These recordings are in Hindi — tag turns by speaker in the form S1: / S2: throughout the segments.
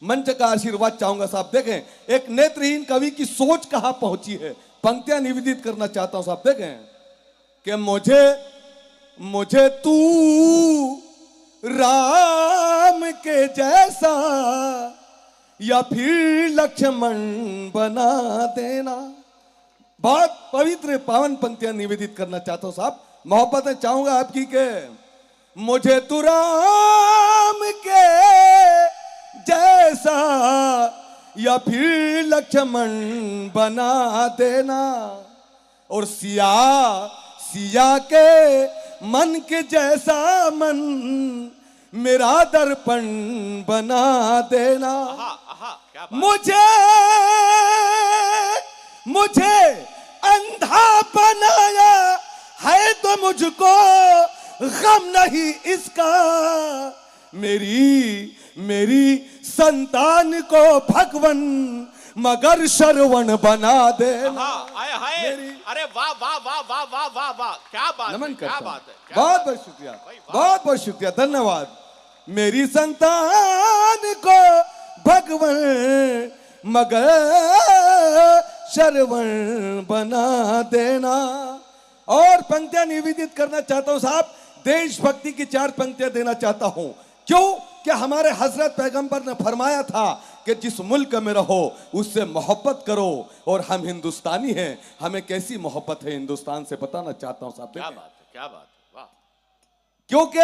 S1: मंच का आशीर्वाद चाहूंगा साहब। देखें एक नेत्रहीन कवि की सोच कहां पहुंची है। पंक्तियां निवेदित करना चाहता हूं साहब। देखें कि मुझे मुझे तू राम के जैसा या फिर लक्ष्मण बना देना। बहुत पवित्र पावन पंक्तियां निवेदित करना चाहता हूं साहब। मोहब्बतें चाहूंगा आपकी के मुझे तू राम के जैसा या फिर लक्ष्मण बना देना, और सिया के मन के जैसा मन मेरा दर्पण बना देना।
S2: क्या बात।
S1: मुझे अंधा बनाया है तो मुझको गम नहीं इसका, मेरी संतान को भगवन मगर शरवण बना देना।
S2: अरे वाह वाह वाह वाह वाह वाह वाह, क्या बात
S1: नमन
S2: है,
S1: करता
S2: क्या बात है,
S1: बहुत बहुत शुक्रिया, बहुत बहुत शुक्रिया, धन्यवाद। मेरी संतान को भगवन मगर शरवण बना देना। और पंक्तियां निवेदित करना चाहता हूं साहब। देशभक्ति की 4 पंक्तियां देना चाहता हूं। क्यों कि हमारे हजरत पैगंबर ने फरमाया था कि जिस मुल्क में रहो उससे मोहब्बत करो, और हम हिंदुस्तानी हैं, हमें कैसी मोहब्बत है हिंदुस्तान से बताना चाहता हूं साहब।
S2: क्या बात है, क्या बात है, वाह।
S1: क्योंकि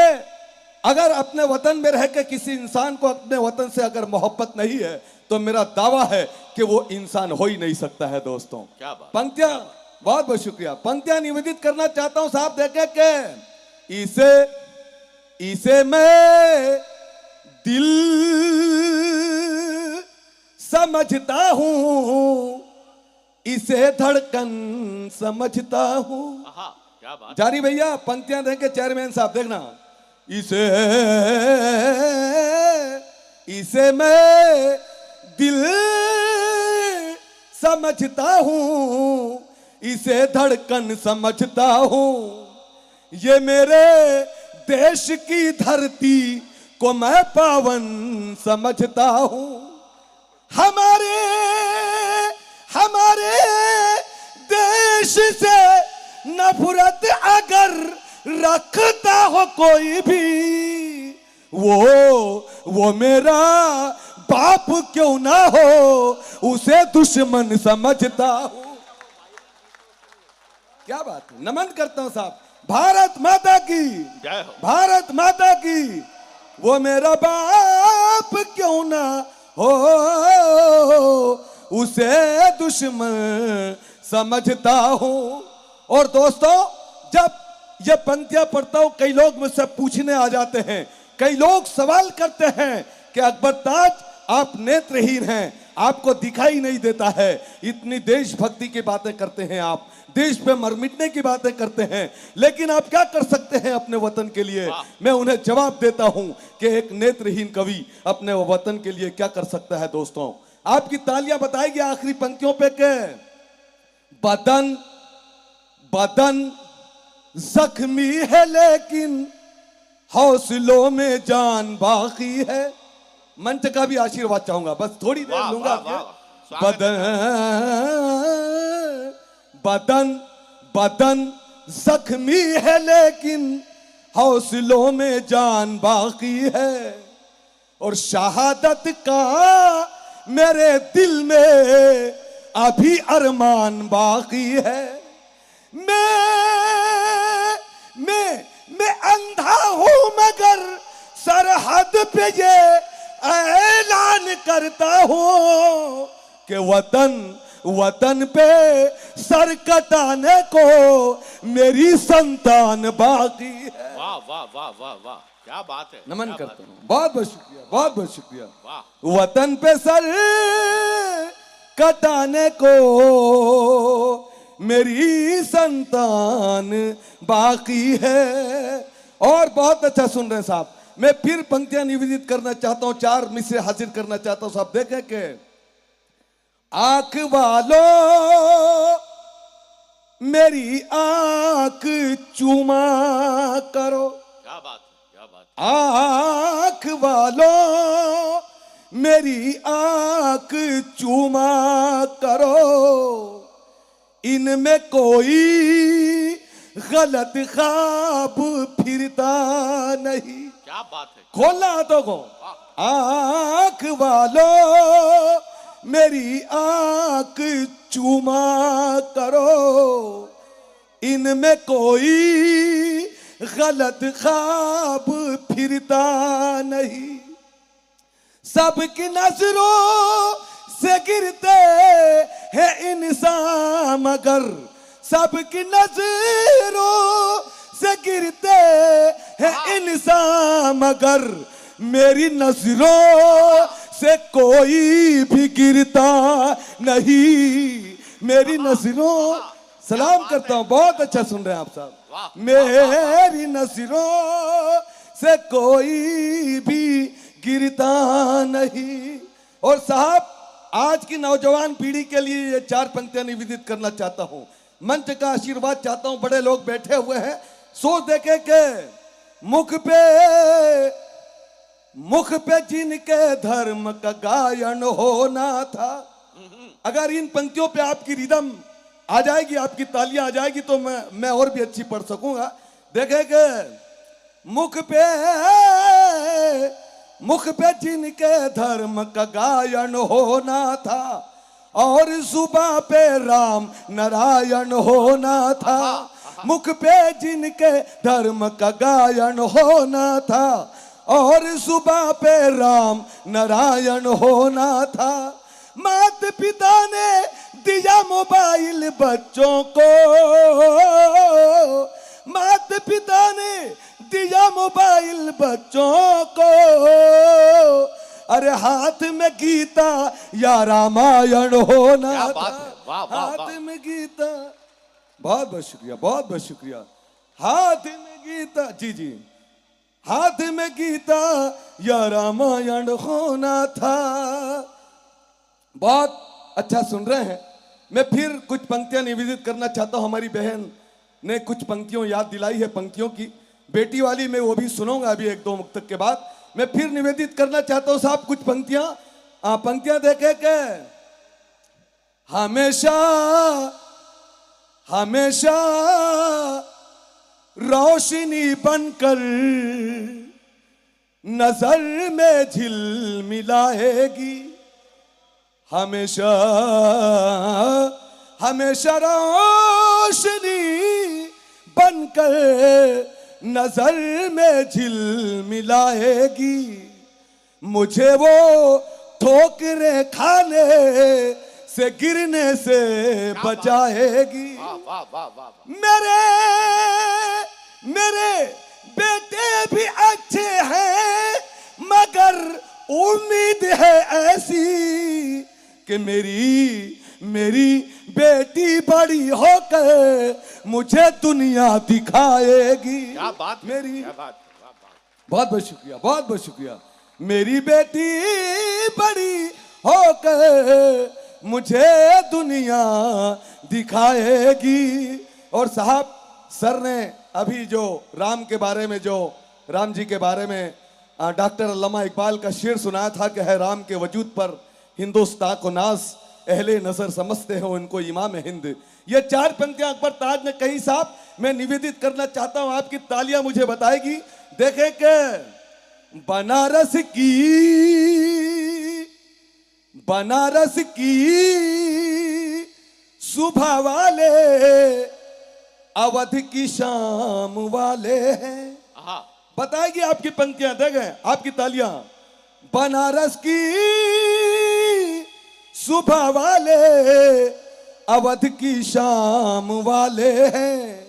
S1: अगर अपने वतन में रह के किसी इंसान को अपने वतन से अगर मोहब्बत नहीं है तो मेरा दावा है कि वो इंसान हो ही नहीं सकता है दोस्तों।
S2: क्या बात।
S1: पंक्तियां बहुत बहुत शुक्रिया। पंक्तियां निवेदित करना चाहता हूं साहब। देखे के इसे मैं दिल समझता हूं, इसे धड़कन समझता हूं।
S2: क्या बात।
S1: जारी भैया पंक्तियां देंगे चेयरमैन साहब, देखना। इसे मैं दिल समझता हूं, इसे धड़कन समझता हूं, ये मेरे देश की धरती को मैं पावन समझता हूं। हमारे देश से नफरत अगर रखता हो कोई भी, वो मेरा बाप क्यों ना हो, उसे दुश्मन समझता हूं। क्या बात है, नमन करता हूं साहब। भारत माता की
S2: जय हो,
S1: भारत माता की। वो मेरा बाप क्यों ना हो, उसे दुश्मन समझता हूं। और दोस्तों जब ये पंक्तियां पढ़ता हूं कई लोग मुझसे पूछने आ जाते हैं, कई लोग सवाल करते हैं कि अकबर ताज आप नेत्रहीन हैं, आपको दिखाई नहीं देता है, इतनी देशभक्ति की बातें करते हैं आप, देश पे मर मिटने की बातें करते हैं, लेकिन आप क्या कर सकते हैं अपने वतन के लिए। मैं उन्हें जवाब देता हूं कि एक नेत्रहीन कवि अपने वतन के लिए क्या कर सकता है। दोस्तों आपकी तालियां बताएगी आखिरी पंक्तियों पे के बदन जख्मी है लेकिन हौसलों में जान बाकी है। मंच का भी आशीर्वाद चाहूंगा, बस थोड़ी देर लूंगा आपके। बदन जख्मी है लेकिन हौसलों में जान बाकी है, और शहादत का मेरे दिल में अभी अरमान बाकी है। मैं अंधा हूं मगर सरहद पे ये ऐलान करता हूं कि वतन पे सर कटाने को मेरी संतान बाकी है।
S2: वाह वाह वाह वाह वाह, क्या बात है,
S1: नमन करता हूं, बहुत बहुत शुक्रिया, बहुत बहुत शुक्रिया।
S2: वाह।
S1: वतन पे सर कटाने को मेरी संतान बाकी है। और बहुत अच्छा सुन रहे हैं साहब। मैं फिर पंक्तियां निवेदित करना चाहता हूं, 4 मिसरे हाजिर करना चाहता हूं साहब। देखें के आंख वालों मेरी आंख चूमा करो।
S2: क्या बात, क्या बात।
S1: आंख वालों मेरी आंख चूमा करो, इनमें कोई गलत ख्वाब फिरता नहीं।
S2: क्या बात है।
S1: खोलना हाथों को। आंख वालों मेरी आंख चूमा करो, इनमें कोई गलत ख्वाब फिरता नहीं। सबकी नजरों से गिरते हैं इंसान मगर, सबकी नजरों से गिरते हैं इंसान मगर, मेरी नजरों से कोई भी गिरता नहीं। मेरी नजरों, सलाम करता हूं, बहुत अच्छा सुन रहे हैं आप साहब। मेरी नजरों से कोई भी गिरता नहीं। और साहब, आज की नौजवान पीढ़ी के लिए ये 4 पंक्तियां निवेदित करना चाहता हूं। मंच का आशीर्वाद चाहता हूं। बड़े लोग बैठे हुए हैं, सोच देखे के मुख पे जिनके धर्म का गायन होना था। अगर इन पंक्तियों पे आपकी रिदम आ जाएगी, आपकी तालियां आ जाएगी, तो मैं और भी अच्छी पढ़ सकूंगा। देखेंगे मुख पे जिनके धर्म का गायन होना था, और जुबां पे राम नारायण होना था। मुख पे जिनके धर्म का गायन होना था, और जुबां पे राम नारायण होना था। माता पिता ने दिया मोबाइल बच्चों को, माता पिता ने दिया मोबाइल बच्चों को, अरे हाथ में गीता या रामायण होना था। हाथ में गीता, बहुत बहुत शुक्रिया, बहुत बहुत शुक्रिया। हाथ में गीता, जी जी, हाथ में गीता या रामायण होना था। बहुत अच्छा सुन रहे हैं। मैं फिर कुछ पंक्तियां निवेदित करना चाहता हूं। हमारी बहन ने कुछ पंक्तियों याद दिलाई है, पंक्तियों की बेटी वाली, मैं वो भी सुनूंगा अभी 1-2 मुक्तक के बाद। मैं फिर निवेदित करना चाहता हूं साहब कुछ पंक्तियां देखे के हमेशा हमेशा रोशनी बनकर नजर में झिलमिलाएगी। हमेशा हमेशा रोशनी बनकर नजर में झिलमिलाएगी। मुझे वो ठोकरे खाने से गिरने से बचाएगी। मेरे बेटे भी अच्छे हैं, मगर उम्मीद है ऐसी कि मेरी बेटी बड़ी होकर मुझे दुनिया दिखाएगी।
S2: क्या बात
S1: मेरी,
S2: क्या बात।
S1: बहुत बहुत शुक्रिया, बहुत बहुत शुक्रिया। मेरी बेटी बड़ी होकर मुझे दुनिया दिखाएगी। और साहब, सर ने अभी जो राम के बारे में, जो राम जी के बारे में डॉक्टर अल्लामा इकबाल का शेर सुनाया था कि है राम के वजूद पर हिंदुस्तान को नाज, अहले नजर समझते हो इनको इमाम हिंद। ये 4 पंक्तियां अकबर ताज ने कही साहब, मैं निवेदित करना चाहता हूं। आपकी तालियां मुझे बताएगी। देखें कि बनारस की सुबह वाले अवध की शाम वाले हैं। बताएगी आपकी पंक्तियां, देखें आपकी तालियां। बनारस की सुबह वाले अवध की शाम वाले हैं,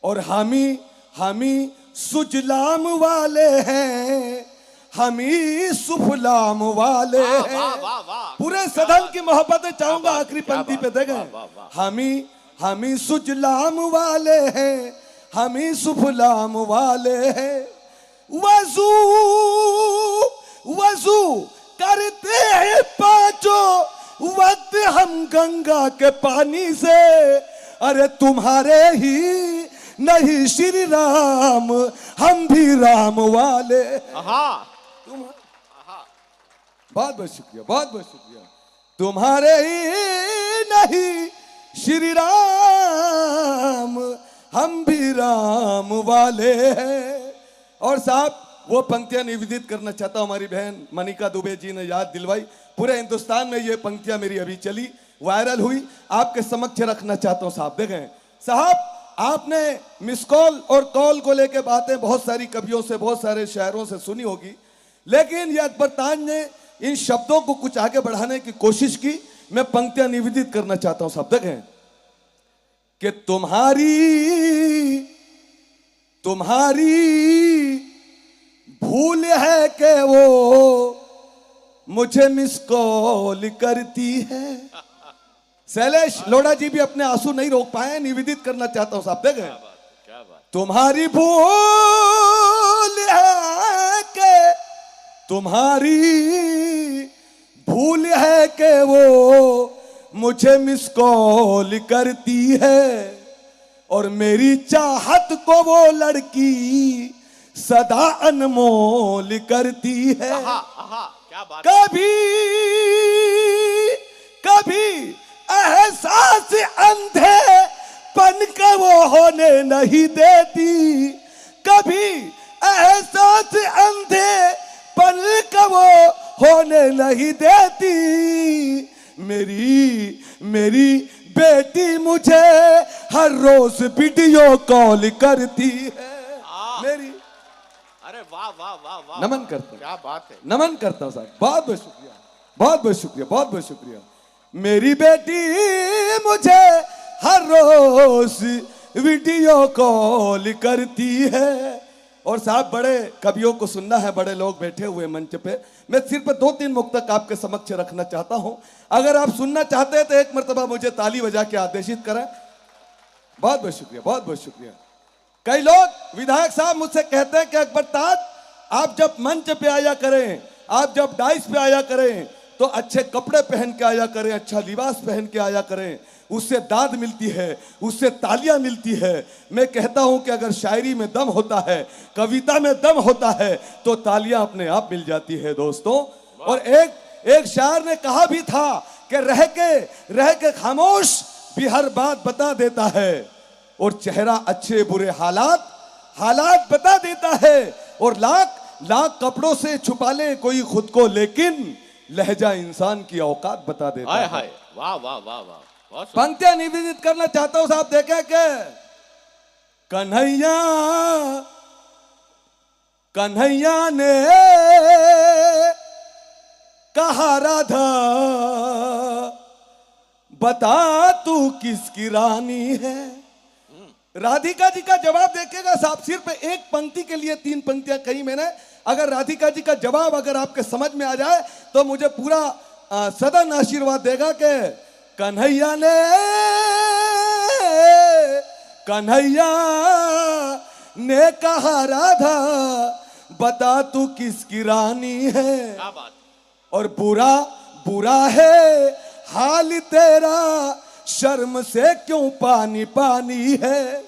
S1: और हमी सुजलाम वाले हैं, हमी सुफलाम वाले हैं। पूरे सदन की मोहब्बत चाहूंगा आखिरी पंक्ति पे देखें। हमी सुजलाम वाले हैं, हमी सुफलाम वाले हैं। वजू करते हैं 5 वक्त हम गंगा के पानी से, अरे तुम्हारे ही नहीं श्री राम, हम भी राम वाले। बहुत बहुत शुक्रिया, बहुत बहुत शुक्रिया। तुम्हारे ही नहीं श्री राम, हम भी राम वाले हैं। और साहब वो पंक्तियां निवेदित करना चाहता हूं, हमारी बहन मनिका दुबे जी ने याद दिलवाई। पूरे हिंदुस्तान में ये पंक्तियां मेरी अभी चली, वायरल हुई, आपके समक्ष रखना चाहता हूं। साहब देखें साहब, आपने मिस कॉल और कॉल को लेकर बातें बहुत सारी कवियों से, बहुत सारे शायरों से सुनी होगी, लेकिन ये अकबर ताज ने इन शब्दों को कुछ आगे बढ़ाने की कोशिश की। मैं पंक्तियां निवेदित करना चाहता हूं। शब्द है कि तुम्हारी भूल है कि वो मुझे मिस कॉल करती है। शैलेश लोढ़ा जी भी अपने आंसू नहीं रोक पाए, निवेदित करना चाहता हूं साहब। देखें
S2: क्या बात।
S1: तुम्हारी भूल है कि वो मुझे मिस कॉल करती है, और मेरी चाहत को वो लड़की सदा अनमोल करती है।
S2: क्या बात।
S1: कभी एहसास अंधे पन का वो होने नहीं देती, कभी एहसास अंधे पन का वो होने नहीं देती। मेरी बेटी मुझे हर रोज वीडियो कॉल करती है। मेरी
S2: अरे वाह वाह वाह वाह,
S1: नमन करता हूं,
S2: क्या बात है।
S1: नमन करता हूं साहब, बहुत बहुत शुक्रिया, बहुत बहुत शुक्रिया, बहुत बहुत शुक्रिया। मेरी बेटी मुझे हर रोज वीडियो कॉल करती है। और साहब बड़े कवियों को सुनना है, बड़े लोग बैठे हुए मंच पे, मैं सिर्फ 2-3 मुक्तक आपके समक्ष रखना चाहता हूं। अगर आप सुनना चाहते हैं तो एक मर्तबा मुझे ताली बजा के आदेशित करें। बहुत बहुत शुक्रिया, बहुत बहुत शुक्रिया। कई लोग विधायक साहब मुझसे कहते हैं कि अकबर ताज आप जब मंच पे आया करें, आप जब डाइस पे आया करें तो अच्छे कपड़े पहन के आया करें, अच्छा लिबास पहन के आया करें, उससे दाद मिलती है, उससे तालियां मिलती है। मैं कहता हूं कि अगर शायरी में दम होता है, कविता में दम होता है, तो तालियां अपने आप मिल जाती है दोस्तों। और एक शायर ने कहा भी था कि रह के खामोश भी हर बात बता देता है, और चेहरा अच्छे बुरे हालात बता देता है, और लाख कपड़ों से छुपा ले कोई खुद को, लेकिन लहजा इंसान की औकात बता देता है।
S2: हाय वाह वाह वाह वाह, बहुत
S1: पंक्तियां निवेदित करना चाहता हूं साहब। देखे के कन्हैया ने कहा राधा बता तू किसकी रानी है। राधिका जी का जवाब देखिएगा साहब, सिर्फ एक पंक्ति के लिए 3 पंक्तियां कही मैंने। अगर राधिका जी का जवाब अगर आपके समझ में आ जाए तो मुझे पूरा सदन आशीर्वाद देगा कि कन्हैया ने कहा राधा बता तू किसकी रानी है।
S2: क्या बात।
S1: और बुरा है हाल तेरा, शर्म से क्यों पानी पानी है।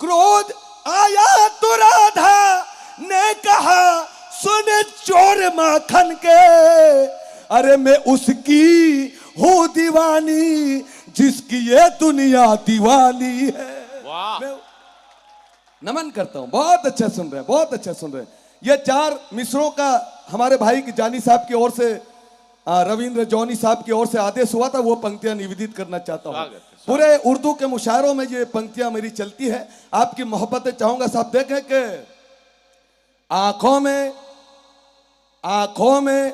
S1: क्रोध आया तो राधा ने कहा सुन चोर माखन के, अरे मैं उसकी हूँ दीवानी जिसकी ये दुनिया दीवानी है।
S2: वाह।
S1: मैं नमन करता हूं, बहुत अच्छा सुन रहे हैं, बहुत अच्छा सुन रहे हैं। ये 4 मिसरों का हमारे भाई की जानी साहब की ओर से, रविंद्र जौनी साहब की ओर से आदेश हुआ था, वो पंक्तियां निवेदित करना चाहता हूं। पूरे उर्दू के मुशायरों में ये पंक्तियां मेरी चलती है, आपकी मोहब्बतें चाहूंगा साहब। देखें कि आंखों में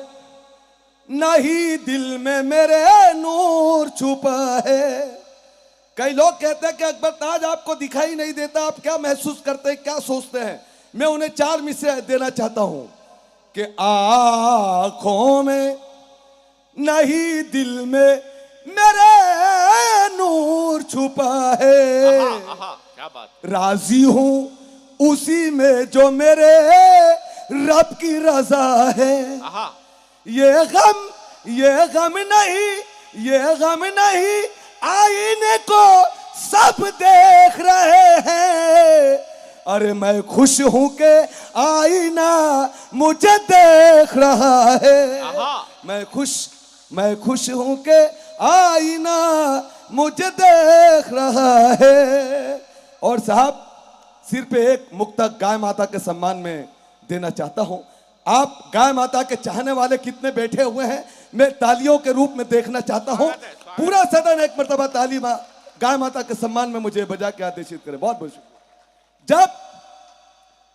S1: नहीं दिल में मेरे नूर छुपा है। कई लोग कहते हैं कि अकबर ताज आपको दिखाई नहीं देता, आप क्या महसूस करते हैं, क्या सोचते हैं। मैं उन्हें 4 मिसरे देना चाहता हूं कि आंखों में नहीं दिल में मेरे नूर छुपा है।
S2: क्या बात।
S1: राजी हूं उसी में जो मेरे रब की रजा है। ये गम नहीं आईने को सब देख रहे हैं, अरे मैं खुश हूं के आईना मुझे देख रहा है।
S2: आहा।
S1: मैं खुश हूं के आईना मुझे देख रहा है। और साहब सिर पे एक मुक्तक गाय माता के सम्मान में देना चाहता हूं। आप गाय माता के चाहने वाले कितने बैठे हुए हैं, मैं तालियों के रूप में देखना चाहता हूं। पूरा सदन एक मर्तबा ताली गाय माता के सम्मान में मुझे बजा के आदेशित करे। बहुत बहुत शुक्रिया। जब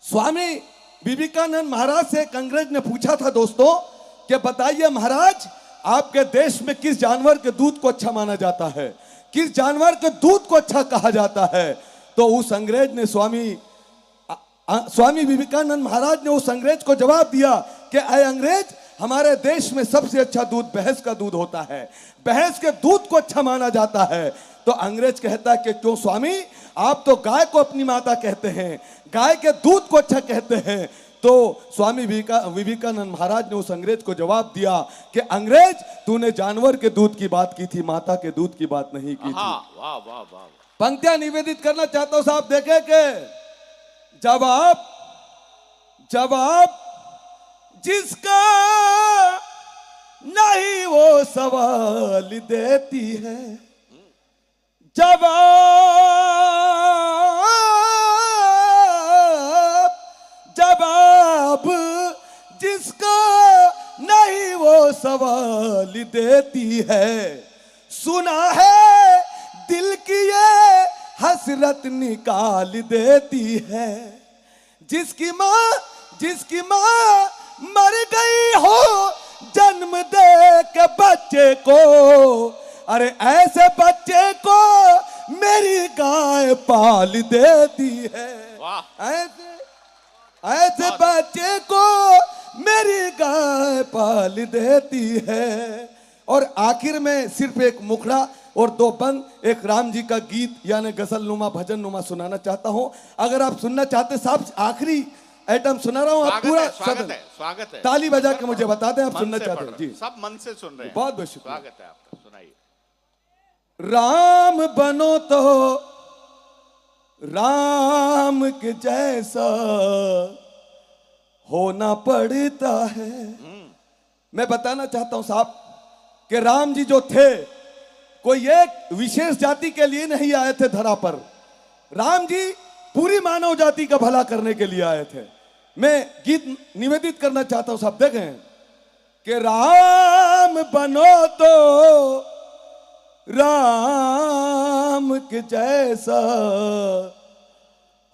S1: स्वामी विवेकानंद महाराज से एक अंग्रेज ने पूछा था दोस्तों कि बताइए महाराज, आपके देश में किस जानवर के दूध को अच्छा माना जाता है, किस जानवर के दूध को अच्छा कहा जाता है, तो उस अंग्रेज ने स्वामी विवेकानंद महाराज ने उस अंग्रेज को जवाब दिया कि अय अंग्रेज, हमारे देश में सबसे अच्छा दूध भैंस का दूध होता है, भैंस के दूध को अच्छा माना जाता है। तो अंग्रेज कहता है कि क्यों स्वामी, आप तो गाय को अपनी माता कहते हैं, गाय के दूध को अच्छा कहते हैं। तो स्वामी विवेकानंद महाराज ने उस अंग्रेज को जवाब दिया कि अंग्रेज, तूने जानवर के दूध की बात की थी, माता के दूध की बात नहीं की थी।
S2: वाह वाह वाह।
S1: पंक्तियां निवेदित करना चाहता हूं साहब। देखे कि जब आप जिसका नहीं वो सवाल देती है, जब आप जिसका नहीं वो सवाल देती है, सुना है दिल की ये हसरत निकाल देती है। जिसकी माँ मर गई हो जन्म दे के बच्चे को, अरे ऐसे बच्चे को मेरी गाय पाल देती है। ऐसे बच्चे को मेरी गाय पाल देती है। और आखिर में सिर्फ एक मुखड़ा और दो बंद, एक राम जी का गीत यानी गजल नुमा भजन नुमा सुनाना चाहता हूं। अगर आप सुनना चाहते साहब, आखिरी आइटम सुना रहा हूं। आप पूरा
S2: स्वागत है।
S1: ताली बजा के मुझे बता दें आप सुनना चाहते हैं। जी,
S2: सब मन से सुन रहे हैं।
S1: बहुत बहुत शुक्रिया।
S2: स्वागत है आपका, सुनाइए।
S1: राम बनो तो राम के जैसा होना पड़ता है। मैं बताना चाहता हूं साहब कि राम जी जो थे, कोई एक विशेष जाति के लिए नहीं आए थे धरा पर। राम जी पूरी मानव जाति का भला करने के लिए आए थे। मैं गीत निवेदित करना चाहता हूं साहब। देखें कि राम बनो तो राम के जैसा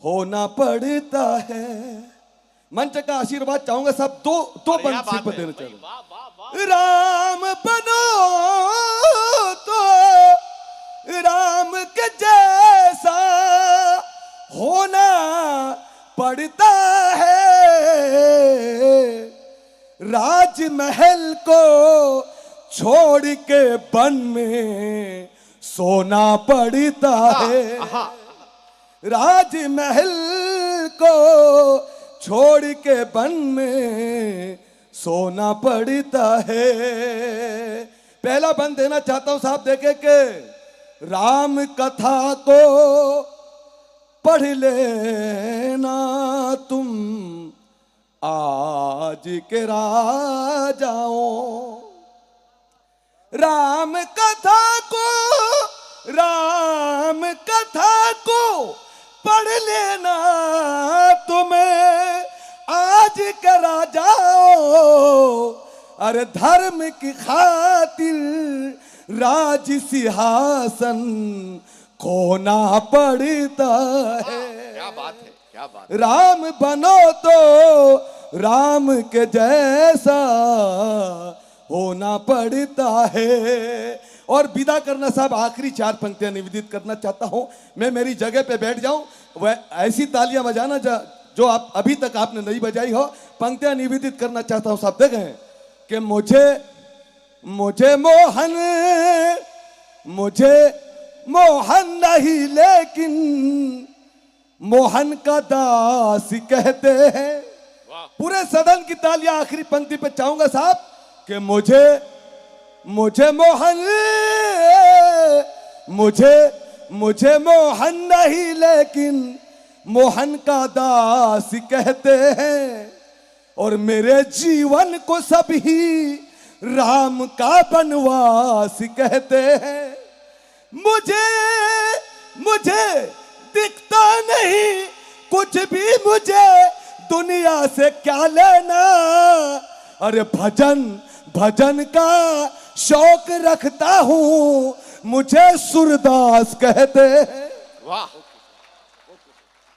S1: होना पड़ता है। मंच का आशीर्वाद चाहूंगा साहब। दो बंद सिर पर देना चाहूंगा। राम बनो तो राम के जैसा होना पड़ता है। राजमहल को छोड़ के वन में सोना पड़ता है। राजमहल को छोड़ के वन में सोना पड़ता है। पहला बंद देना चाहता हूं साहब। देखे कि राम कथा को पढ़ लेना तुम आज के राजाओं। राम कथा को पढ़ लेना तुम्हें आज के राजाओ। अरे धर्म की खातिर राज सिंहासन खोना पड़ता है।
S2: क्या बात है, क्या बात।
S1: राम बनो तो राम के जैसा होना पड़ता है। और विदा करना साहब, आखिरी चार पंक्तियां निवेदित करना चाहता हूं। मैं मेरी जगह पे बैठ जाऊं, वह ऐसी तालियां बजाना जो आप अभी तक आपने नहीं बजाई हो। पंक्तियां निवेदित करना चाहता हूं साहब। देखें कि मुझे मोहन नहीं, लेकिन मोहन का दास कहते हैं। पूरे सदन की तालियां आखिरी पंक्ति पे चाहूंगा साहब कि मुझे मोहन नहीं, लेकिन मोहन का दास कहते हैं, और मेरे जीवन को सभी राम का बनवास कहते हैं। मुझे मुझे दिखता नहीं कुछ भी, मुझे दुनिया से क्या लेना। अरे भजन भजन का शौक रखता हूं, मुझे सूरदास कहते हैं।
S2: वाह